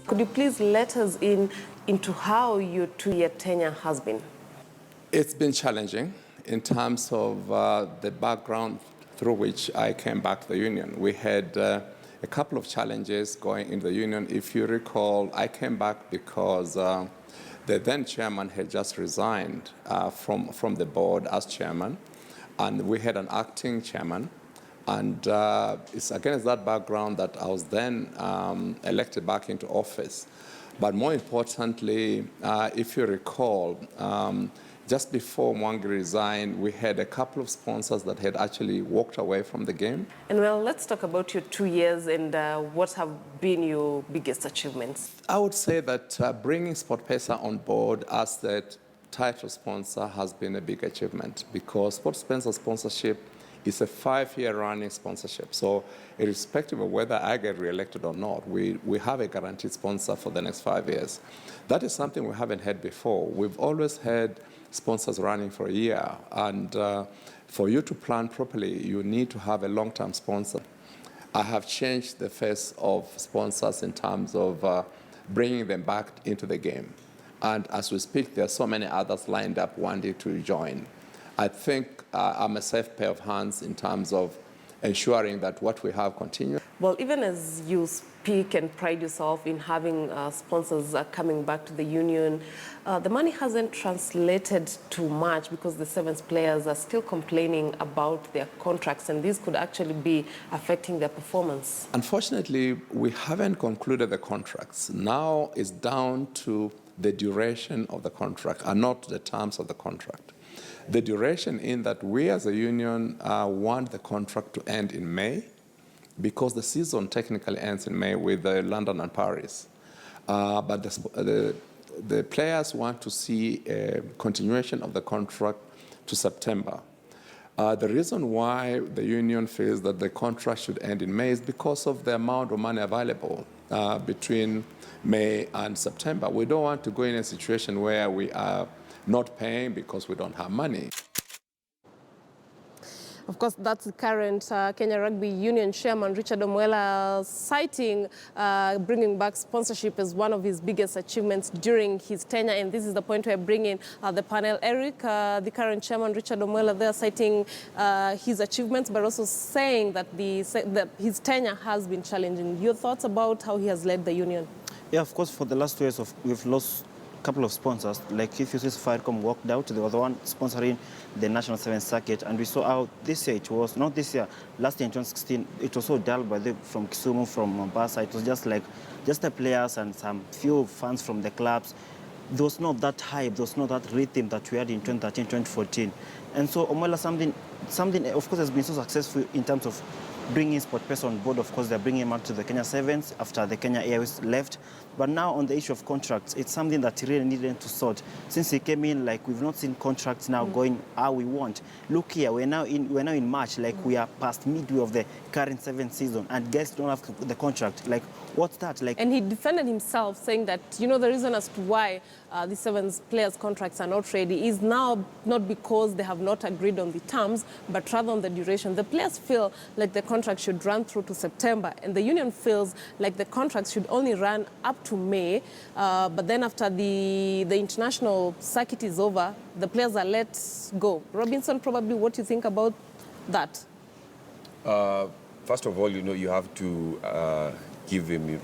Could you please let us into how your 2-year tenure has been? It's been challenging in terms of the background through which I came back to the union. We had a couple of challenges going into the union. If you recall, I came back because the then chairman had just resigned from the board as chairman, and we had an acting chairman. And it's against that background that I was then elected back into office. But more importantly, if you recall, just before Mwangi resigned, we had a couple of sponsors that had actually walked away from the game. And well, let's talk about your 2 years and what have been your biggest achievements. I would say that bringing SportPesa on board as the title sponsor has been a big achievement, because SportPesa sponsorship is a 5-year running sponsorship. So irrespective of whether I get re-elected or not, we have a guaranteed sponsor for the next 5 years. That is something we haven't had before. We've always had sponsors running for a year. And for you to plan properly, you need to have a long-term sponsor. I have changed the face of sponsors in terms of bringing them back into the game. And as we speak, there are so many others lined up wanting to join. I think I'm a safe pair of hands in terms of ensuring that what we have continues. Well, even as you speak and pride yourself in having sponsors coming back to the union, the money hasn't translated too much, because the Sevens players are still complaining about their contracts, and this could actually be affecting their performance. Unfortunately, we haven't concluded the contracts. Now it's down to the duration of the contract and not the terms of the contract. The duration in that we as a union want the contract to end in May, because the season technically ends in May with London and Paris. But the players want to see a continuation of the contract to September. The reason why the union feels that the contract should end in May is because of the amount of money available between May and September. We don't want to go in a situation where we are not paying because we don't have money. Of course, that's the current Kenya Rugby Union chairman, Richard Omwela, citing bringing back sponsorship as one of his biggest achievements during his tenure. And this is the point where I bring in the panel. Eric, the current chairman, Richard Omwela, there citing his achievements, but also saying that his tenure has been challenging. Your thoughts about how he has led the union? Yeah, of course, for the last 2 years, we've lost couple of sponsors. Like if you see Safaricom walked out, they were the one sponsoring the National Sevens circuit, and we saw how this year it was, not this year, last year in 2016, it was so dull from Kisumu, from Mombasa. It was just the players and some few fans from the clubs. There was not that hype, there was not that rhythm that we had in 2013, 2014. And so Omwela, something of course has been so successful in terms of bringing SportPesa on board. Of course, they're bringing him out to the Kenya Sevens after the Kenya Airways left. But now on the issue of contracts, it's something that he really needed to sort. Since he came in, we've not seen contracts now going how we want. Look here, we're now in March, we are past midway of the current Sevens season, and guys don't have the contract. What's that? And he defended himself, saying that, the reason as to why the Sevens players' contracts are not ready is now not because they have not agreed on the terms, but rather on the duration. The players feel like the contract should run through to September, and the union feels like the contracts should only run up to May, but then after the international circuit is over, the players are let go. Robinson, probably what you think about that? First of all, you have to give him,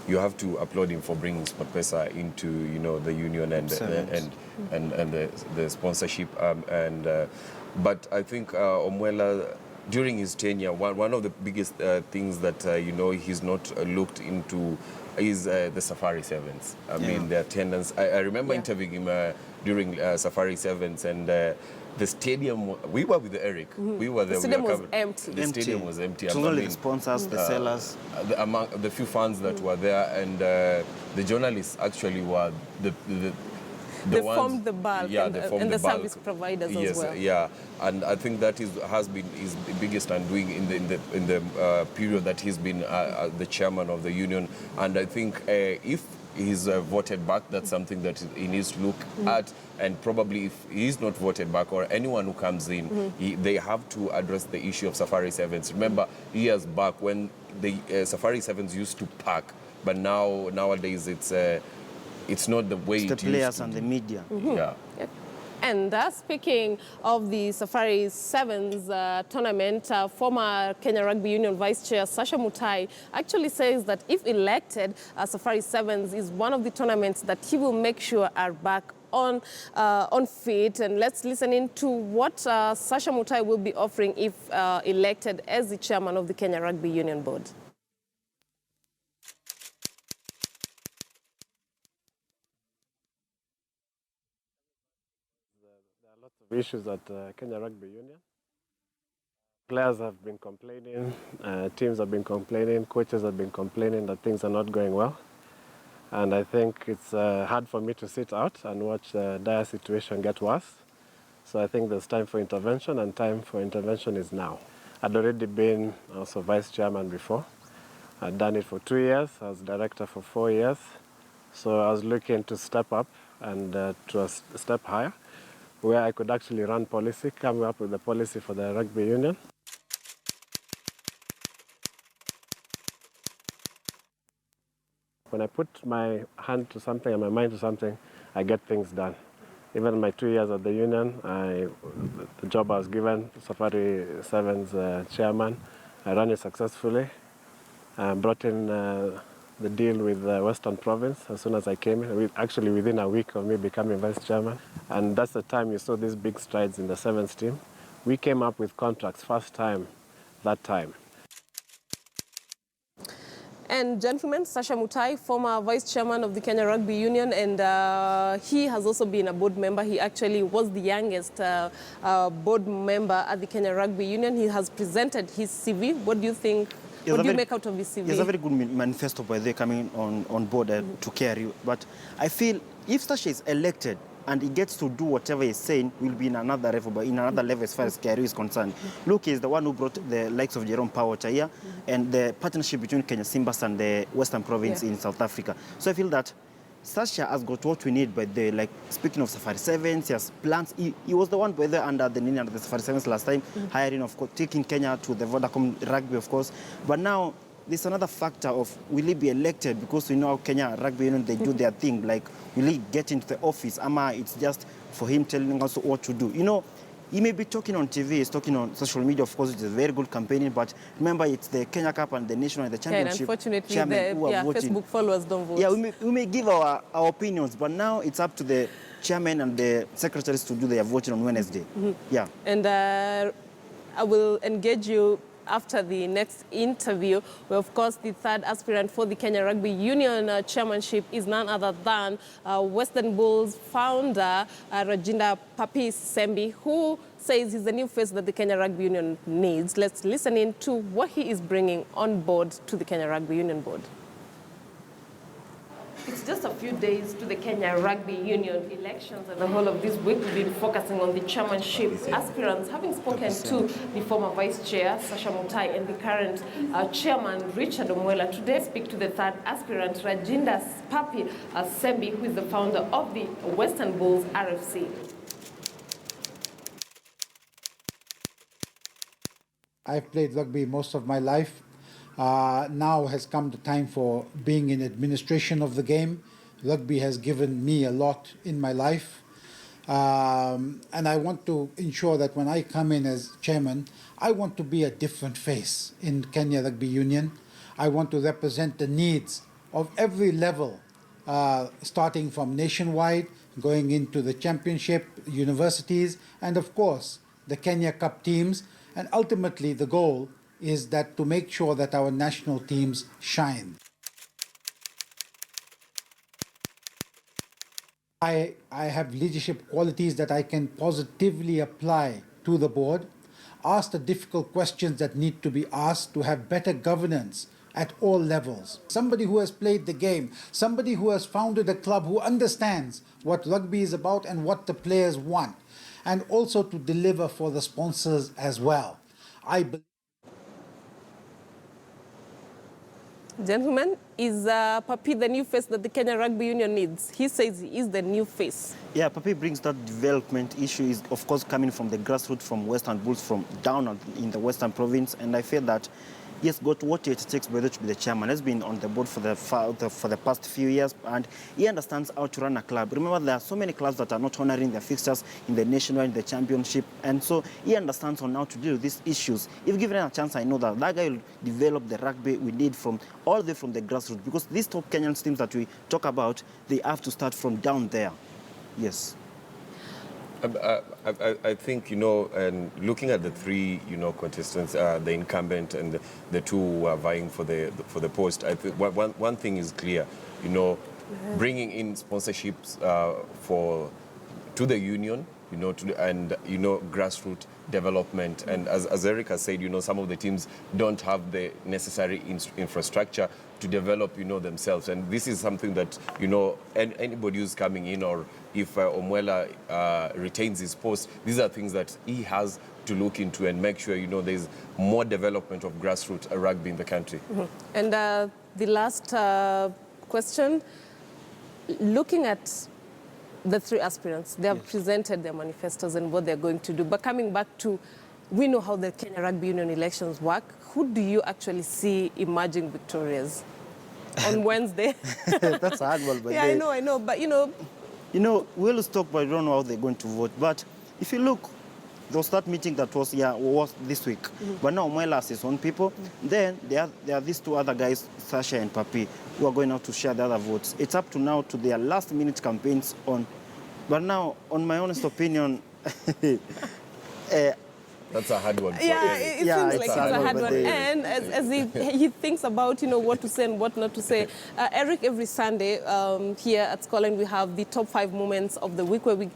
you have to applaud him for bringing SportPesa into, the union and the sponsorship. But I think Omwela, during his tenure, one of the biggest things that he's not looked into is the Safari Sevens. I mean, the attendance. I remember interviewing him during Safari Sevens, and the stadium. We were with Eric. We were there. The stadium was empty. The stadium was empty. Only the sponsors, the sellers, among the few fans that were there, and the journalists actually were they formed the bulk, and the service providers as well. Yeah, and I think that has been his biggest undoing in the period that he's been the chairman of the union. And I think if he's voted back, that's something that he needs to look at. And probably if he is not voted back, or anyone who comes in, they have to address the issue of Safari Sevens. Remember, years back when the Safari Sevens used to pack, but nowadays it's not the way It's the it used players to and be. the media. Yeah. Yep. And speaking of the Safari Sevens tournament, former Kenya Rugby Union Vice Chair Sasha Mutai actually says that if elected, Safari Sevens is one of the tournaments that he will make sure are back on feet. And let's listen in to what Sasha Mutai will be offering if elected as the chairman of the Kenya Rugby Union Board. Lots of issues at Kenya Rugby Union. Players have been complaining, teams have been complaining, coaches have been complaining that things are not going well. And I think it's hard for me to sit out and watch the dire situation get worse. So I think there's time for intervention, and time for intervention is now. I'd already been also vice chairman before. I'd done it for 2 years. I was director for 4 years. So I was looking to step up and to a step higher, where I could actually run policy, come up with a policy for the rugby union. When I put my hand to something and my mind to something, I get things done. Even my 2 years at the union, the job I was given, Safari Sevens chairman, I ran it successfully. I brought in the deal with Western Province as soon as I came in, actually within a week of me becoming vice chairman. And that's the time you saw these big strides in the Sevens team. We came up with contracts first time that time. And gentlemen, Sasha Mutai, former vice chairman of the Kenya Rugby Union, and he has also been a board member. He actually was the youngest board member at the Kenya Rugby Union. He has presented his CV. What do you think? What do you make out of his CV? It's a very good manifesto by they coming on board to carry. But I feel if Sasha is elected and he gets to do whatever he's saying, will be in another level, but in another level as far as Kenya is concerned. Luke is the one who brought the likes of Jerome Powata here, and the partnership between Kenya Simbas and the Western Province in South Africa. So I feel that Sasha has got what we need. By the, like, speaking of Safari Sevens, he has plans. He was the one by the under the Safari Sevens last time, hiring, of course, taking Kenya to the Vodacom Rugby, of course. But now there's another factor of will he be elected, because we know how Kenya Rugby Union, they do their thing. Like, will he get into the office? Ama it's just for him telling us what to do. You know, he may be talking on TV, he's talking on social media, of course, it's a very good campaigning, but remember, it's the Kenya Cup and the National and the Championship. And unfortunately, chairman who are voting. Facebook followers don't vote. Yeah, we may give our opinions, but now it's up to the chairman and the secretaries to do their voting on Wednesday. Yeah. And I will engage you after the next interview, where, of course, the third aspirant for the Kenya Rugby Union chairmanship is none other than Western Bulls founder Rajinda Papi Sembi, who says he's the new face that the Kenya Rugby Union needs. Let's listen in to what he is bringing on board to the Kenya Rugby Union board. It's just a few days to the Kenya Rugby Union elections, and the whole of this week we've been focusing on the chairmanship aspirants, having spoken to the former vice chair, Sasha Mutai, and the current chairman, Richard Omwela. Today, I speak to the third aspirant, Rajinda Papi Sembi, who is the founder of the Western Bulls RFC. I've played rugby most of my life. Now has come the time for being in administration of the game. Rugby has given me a lot in my life. And I want to ensure that when I come in as chairman, I want to be a different face in Kenya Rugby Union. I want to represent the needs of every level, starting from nationwide, going into the championship, universities, and of course, the Kenya Cup teams. And ultimately, the goal is that to make sure that our national teams shine. I have leadership qualities that I can positively apply to the board, ask the difficult questions that need to be asked to have better governance at all levels. Somebody who has played the game, somebody who has founded a club, who understands what rugby is about and what the players want, and also to deliver for the sponsors as well. Gentlemen, is Papi the new face that the Kenya Rugby Union needs? He says he is the new face. Yeah, Papi brings that development issue is, of course, coming from the grassroots, from Western Bulls, from down in the Western Province. And I feel that he has got what it takes whether to be the chairman. He's been on the board for the past few years, and he understands how to run a club. Remember, there are so many clubs that are not honoring their fixtures in the nationwide, in the championship, and so he understands on how to deal with these issues. If given a chance, I know that that guy will develop the rugby we need from all the way from the grassroots, because these top Kenyan teams that we talk about, they have to start from down there. Yes. I think, and looking at the three, contestants, the incumbent and the two who are vying for the post, I think one thing is clear, bringing in sponsorships to the union, grassroots development. And as Eric has said, some of the teams don't have the necessary infrastructure to develop, themselves. And this is something that, anybody who's coming in, or if Omwela retains his post, these are things that he has to look into and make sure, there's more development of grassroots rugby in the country. Mm-hmm. And the last question, looking at the three aspirants, they have presented their manifestos and what they're going to do. But coming back to, we know how the Kenya Rugby Union elections work. Who do you actually see emerging victorious on Wednesday? That's a hard one. But yeah, I know. But, we always talk, but we don't know how they're going to vote. But if you look, they'll start meeting that was this week. Mm-hmm. But now Mwela has his own people. Mm-hmm. Then there are these two other guys, Sasha and Papi, who are going out to share the other votes. It's up to now to their last-minute campaigns on. But now, on my honest opinion, that's a hard one. Yeah, it seems like it's a hard one. And as he thinks about, what to say and what not to say. Eric, every Sunday here at Scotland, we have the top 5 moments of the week where we